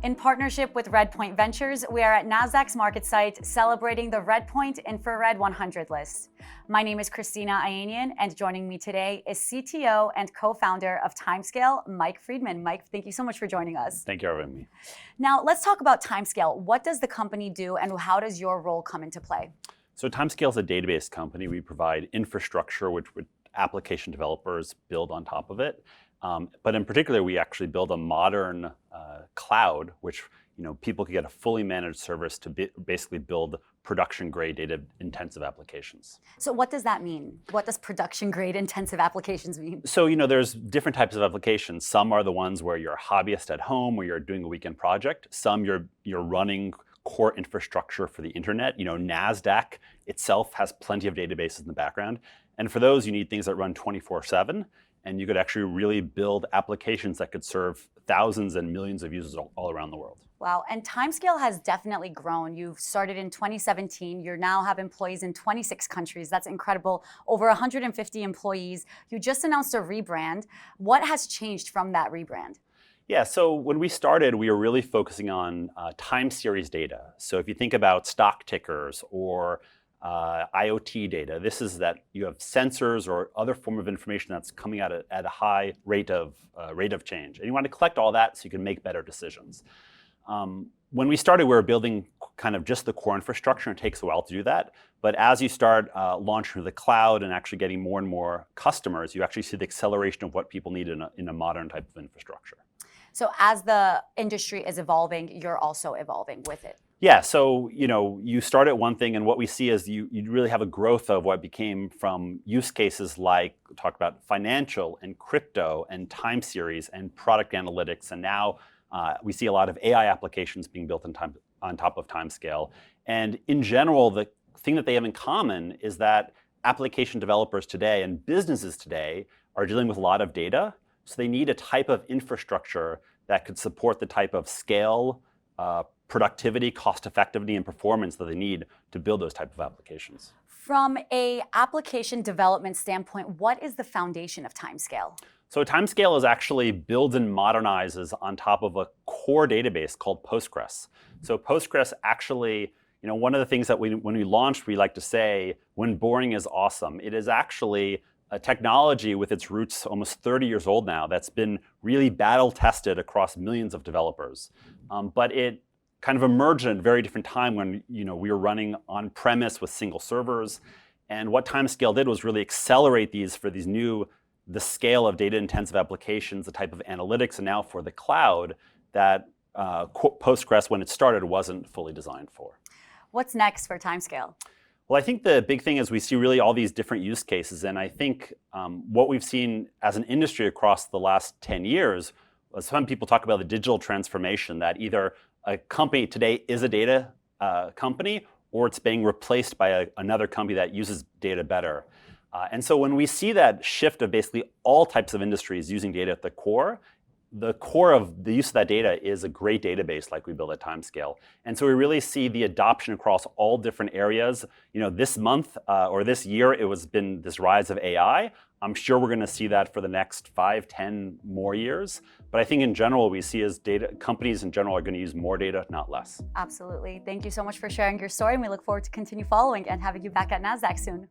In partnership with Redpoint Ventures, we are at Nasdaq's MarketSite celebrating the Redpoint InfraRed 100 list. My name is Christina Ayanian, and joining me today is CTO and co-founder of Timescale, Mike Freedman. Mike, thank you so much for joining us. Thank you for having me. Now, let's talk about Timescale. What does the company do, and how does your role come into play? So Timescale is a database company. We provide infrastructure, which would application developers build on top of it. But in particular, we actually build a modern cloud, which people can get a fully managed service to basically build production-grade data-intensive applications. So what does that mean? What does production-grade intensive applications mean? So there's different types of applications. Some are the ones where you're a hobbyist at home, where you're doing a weekend project. Some you're running core infrastructure for the internet. Nasdaq itself has plenty of databases in the background. And for those, you need things that run 24/7. And you could actually really build applications that could serve thousands and millions of users all around the world. Wow, and Timescale has definitely grown. You started in 2017. You now have employees in 26 countries. That's incredible. Over 150 employees. You just announced a rebrand. What has changed from that rebrand? Yeah, so when we started, we were really focusing on time series data. So if you think about stock tickers or IoT data, this is that you have sensors or other form of information that's coming out at a high rate of change. And you want to collect all that so you can make better decisions. When we started, we were building kind of just the core infrastructure, and it takes a while to do that. But as you start launching the cloud and actually getting more and more customers, you actually see the acceleration of what people need in a modern type of infrastructure. So as the industry is evolving, you're also evolving with it. Yeah, so you start at one thing, and what we see is you really have a growth of what became from use cases like talk about financial and crypto and time series and product analytics, and now we see a lot of AI applications being built on top of Timescale. And in general, the thing that they have in common is that application developers today and businesses today are dealing with a lot of data, so they need a type of infrastructure that could support the type of scale, productivity, cost effectivity, and performance that they need to build those type of applications. From an application development standpoint, what is the foundation of Timescale? So Timescale is actually builds and modernizes on top of a core database called Postgres. So Postgres actually, one of the things that when we launched, we like to say, when boring is awesome. It is actually a technology with its roots almost 30 years old now that's been really battle tested across millions of developers. But it kind of emerged at a very different time when we were running on premise with single servers. And what Timescale did was really accelerate the scale of data intensive applications, the type of analytics, and now for the cloud that Postgres, when it started, wasn't fully designed for. What's next for Timescale? Well, I think the big thing is we see really all these different use cases. And I think what we've seen as an industry across the last 10 years, some people talk about the digital transformation, that either a company today is a data company or it's being replaced by another company that uses data better. And so when we see that shift of basically all types of industries using data at the core of the use of that data is a great database like we build at Timescale. And so we really see the adoption across all different areas. This month or this year, been this rise of AI. I'm sure we're going to see that for the next 5, 10 more years. But I think in general, we see as companies in general are going to use more data, not less. Absolutely. Thank you so much for sharing your story, and we look forward to continue following and having you back at Nasdaq soon.